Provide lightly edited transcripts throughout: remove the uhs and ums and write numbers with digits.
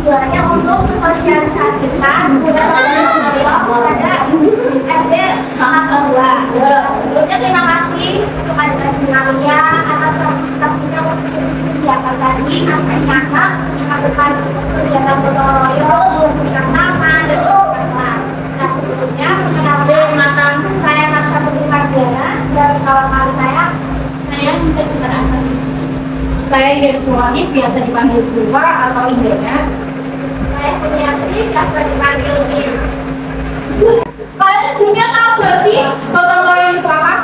Tujuannya untuk mensosialisasikan kepada SD Angkatan 2. Sebelumnya terima kasih kepada Nadia atas partisipasinya untuk kegiatan tadi. Akhirnya melakukan kegiatan gotong royong, membersihkan taman dan kelas. Nah, sebelumnya perkenalkan saya Marsha Putri Mardiana dan kawan-kawan saya bisa dikenalkan. Saya Ida Suwani, biasa dipanggil Suwa atau Indahnya. Saya Kurniasih, biasa dipanggil Mia. Kalian sebelumnya tahu nggak sih gotong royong itu apa?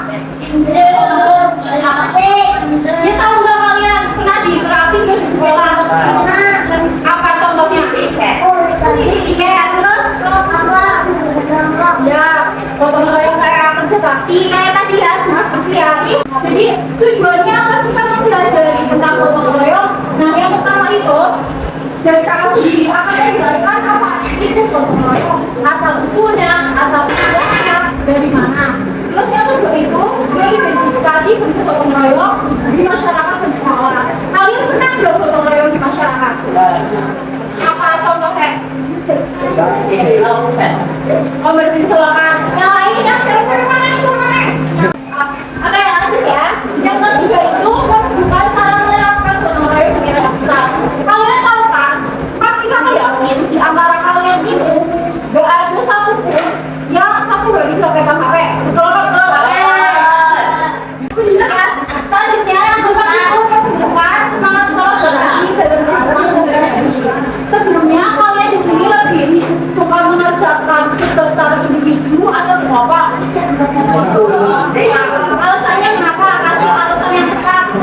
Ya tahu nggak kalian pernah diterapin nggak di sekolah? Apa contohnya? Tiket. Terus? Ya, gotong royong kayak kerja bakti kayak tadi ya, cuma bersiap. Jadi tujuannya apa sih kamu belajar tentang gotong royong? Nah, yang pertama itu dari kakak sendiri akan menjelaskan apa itu gotong royong, asal usulnya, asal usulnya dari mana. Terus yang kedua itu identifikasi bentuk gotong royong di masyarakat dan sekolah. Kalian pernah belum gotong royong di masyarakat? Apa contohnya? Oh, berarti silakan. Yang lain yang cewek-cewek mana nih suaranya? Oke, lanjut ya. Yang ketiga itu menunjukkan cara menerapkan gotong royong di aktivitas. Kalian tahu kan? Pasti kamu yakin di antara kalian itu gak ada satu pun yang satu hari gak pegang HP. Betul apa betul? Betul kan? Selanjutnya yang besar itu menunjukkan semangat kolaborasi dalam sederhana. Sebelumnya kalian di sini lebih suka mengerjakan tugas secara individu atau kelompok? Alasannya kenapa? Kasih alasan yang tepat.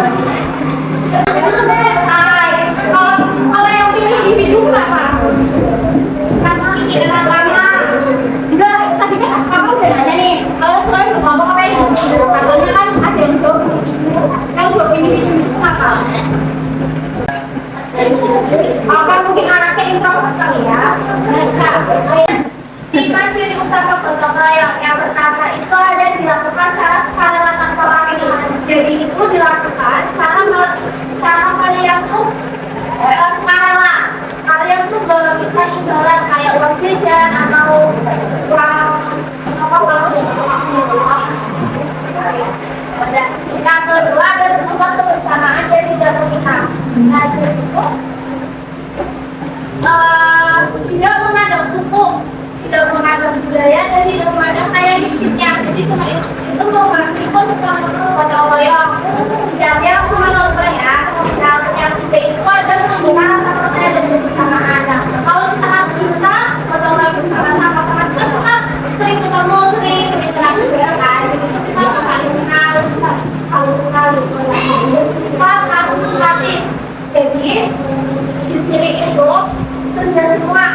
Selesai. Kalau yang pilih individu kenapa? Karena enggak, tadi kan kakak udah nanya nih, kalau selain kelompok apa yang katanya kan ada yang jawab individu, yang jawab individu kenapa? Apa mungkin anaknya introvert kali ya? Lima ciri utama gotong royong. Yang pertama itu ada dilakukan secara sukarela tanpa pamrih. Jadi itu dilakukan cara kalian tuh sukarela. Kalian tuh gak bisa imbalan kayak uang jajan atau uang apa kalau yang kedua ada bersifat kebersamaan dan tidak berpihak. Nah, jadi itu tidak memandang suku, tidak memandang budaya, dan tidak memandang kayak miskinnya. Jadi semua itu membantu untuk gotong royong. Dan yang cuma nomor ya, yang ketiga itu adalah menggunakan rasa percaya dan kebersamaan. Nah, kalau misalkan kita gotong royong bersama-sama teman-teman kita sering ketemu, sering berinteraksi bareng kan. Jadi kita saling kenal, saling kenal, bersifat partisipatif. Jadi di sini itu kerja semua.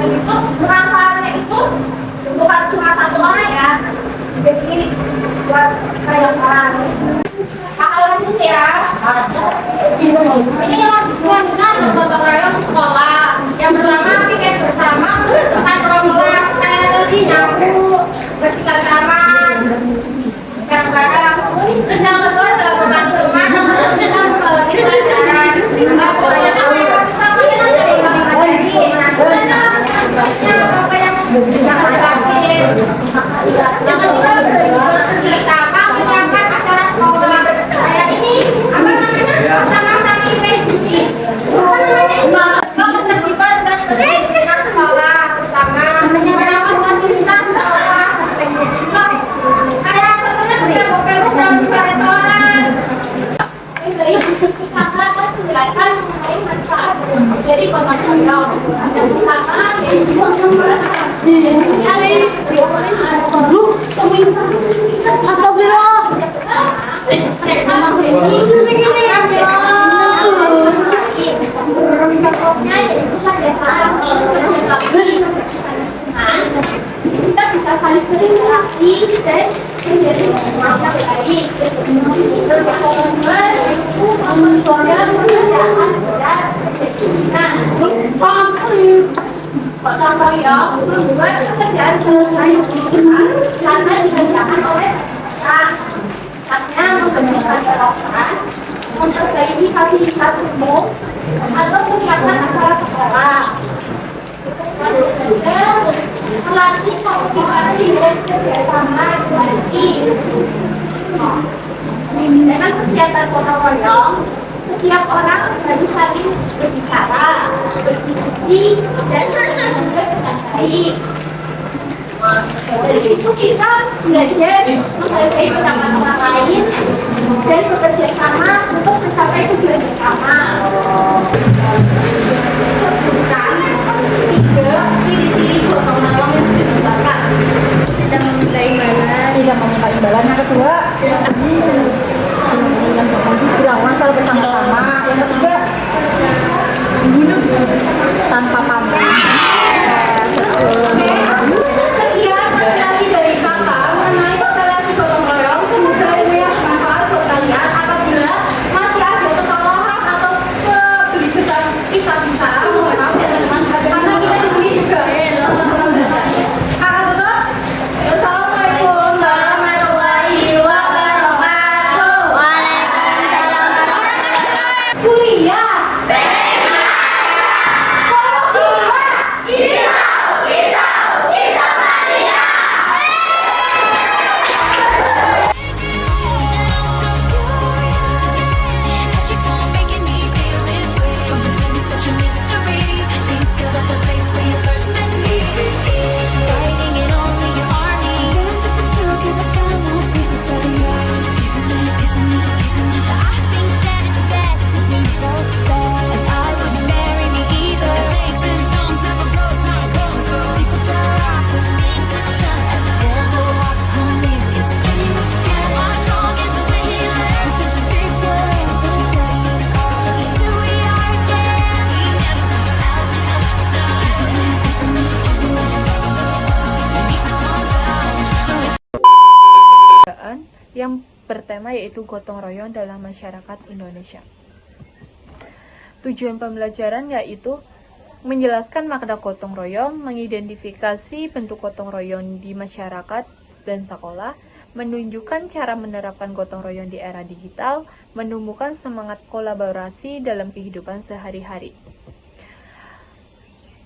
dan itu manfaatnya itu bukan cuma satu orang ya, jadi buat banyak orang. Kalau lanjut ya, ini lanjutan gotong royong sekolah. Yang pertama pikir bersama menentukan program strategi nyapu bersihkan taman. Kadang-kadang terus yang kedua adalah membantu teman dengan membagi pelajaran. Yang kedua kita menyiapkan acara sekolah kayak ini apa namanya sama-sama ini ketertiban dan kedisiplinan sekolah bersama menjalankan aktivitas sekolah kayak contohnya tidak boleh bukan restoran. Menjelaskan mengenai manfaat dari gotong royong. Yang pertama yaitu Astagfirullah. kita bisa saling berinteraksi dan menjadi orang yang baik. Berkomitmen itu mensuarakan pekerjaan dan nah, gotong royong membuat pekerjaan selesai karena dikerjakan oleh kita. Misalnya membersihkan selokan, memperbaiki fasilitas umum, atau menyiapkan acara sekolah. Melatih komunikasi dan kerjasama dengan tim. Dengan kegiatan gotong royong, setiap orang harus saling berbicara, berdiskusi, dan bekerja dengan baik. Dari situ kita belajar menghargai pendapat orang lain dan bekerja sama untuk mencapai tujuan bersama. Ciri-ciri gotong royong yang sudah dijelaskan. Tidak meminta imbalan. Tidak meminta imbalan. Yang kedua, tidak masalah bersama-sama. Yang ketiga, tanpa pamrih. Sekian presentasi dari kakak mengenai sosialisasi gotong royong. Semoga ini bermanfaat buat kalian. Apabila masih ada kesalahan atau kebelikan kita mohon maaf ya teman-teman, karena kita di sini juga kakak tutup. Assalamualaikum warahmatullahi wabarakatuh. Waalaikumsalam warahmatullahi Kuliah yang bertema yaitu gotong royong dalam masyarakat Indonesia. Tujuan pembelajaran yaitu menjelaskan makna gotong royong, mengidentifikasi bentuk gotong royong di masyarakat dan sekolah, menunjukkan cara menerapkan gotong royong di era digital, menumbuhkan semangat kolaborasi dalam kehidupan sehari-hari.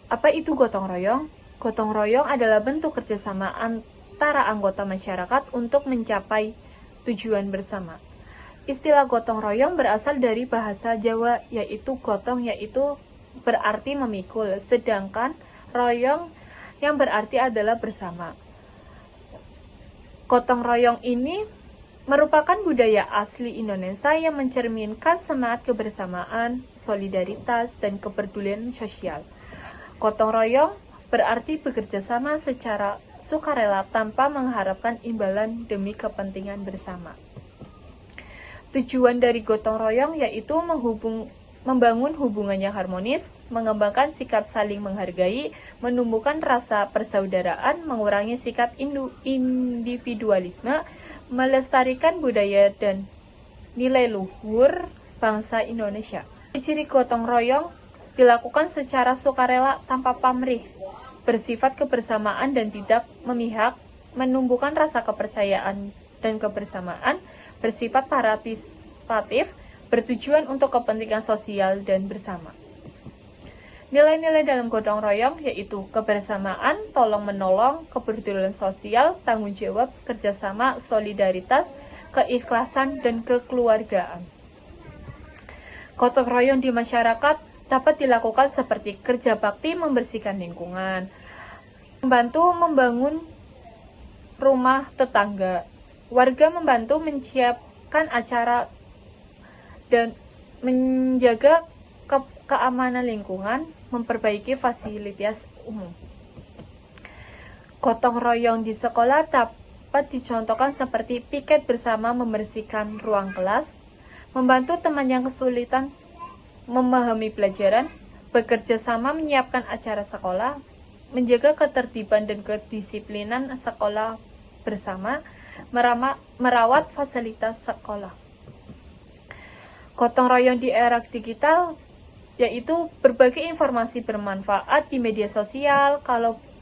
Apa itu gotong royong? Gotong royong adalah bentuk kerjasama antara anggota masyarakat untuk mencapai tujuan bersama. Istilah gotong royong berasal dari bahasa Jawa, yaitu gotong yaitu berarti memikul, sedangkan royong yang berarti adalah bersama. Gotong royong ini merupakan budaya asli Indonesia yang mencerminkan semangat kebersamaan, solidaritas, dan kepedulian sosial. Gotong royong berarti bekerja sama secara sukarela tanpa mengharapkan imbalan demi kepentingan bersama. Tujuan dari gotong royong yaitu membangun hubungan yang harmonis, mengembangkan sikap saling menghargai, menumbuhkan rasa persaudaraan, mengurangi sikap individualisme, melestarikan budaya dan nilai luhur bangsa Indonesia. Ciri gotong royong dilakukan secara sukarela tanpa pamrih, bersifat kebersamaan dan tidak memihak, menumbuhkan rasa kepercayaan dan kebersamaan, bersifat partisipatif, bertujuan untuk kepentingan sosial dan bersama. Nilai-nilai dalam gotong royong yaitu kebersamaan, tolong-menolong, kepedulian sosial, tanggung jawab, kerjasama, solidaritas, keikhlasan, dan kekeluargaan. Gotong royong di masyarakat dapat dilakukan seperti kerja bakti membersihkan lingkungan, membantu membangun rumah tetangga, warga membantu menyiapkan acara dan menjaga keamanan lingkungan, memperbaiki fasilitas umum. Gotong royong di sekolah dapat dicontohkan seperti piket bersama membersihkan ruang kelas, membantu teman yang kesulitan memahami pelajaran, bekerja sama menyiapkan acara sekolah, menjaga ketertiban dan kedisiplinan sekolah bersama, merawat fasilitas sekolah. Gotong royong di era digital yaitu berbagi informasi bermanfaat di media sosial,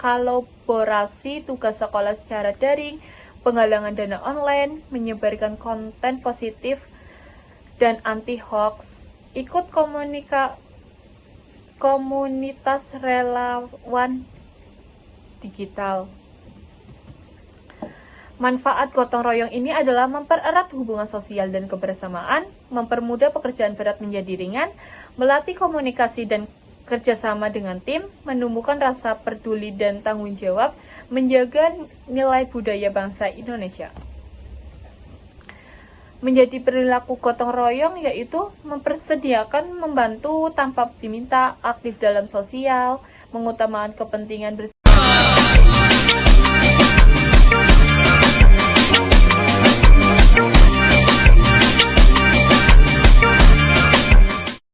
kolaborasi tugas sekolah secara daring, penggalangan dana online, menyebarkan konten positif dan anti-hoax, ikut komunitas relawan digital. Manfaat gotong royong ini adalah mempererat hubungan sosial dan kebersamaan, mempermudah pekerjaan berat menjadi ringan, melatih komunikasi dan kerjasama dengan tim, menumbuhkan rasa peduli dan tanggung jawab, menjaga nilai budaya bangsa Indonesia. Menjadi perilaku gotong royong yaitu mempersediakan, membantu tanpa diminta, aktif dalam sosial, mengutamakan kepentingan bersama,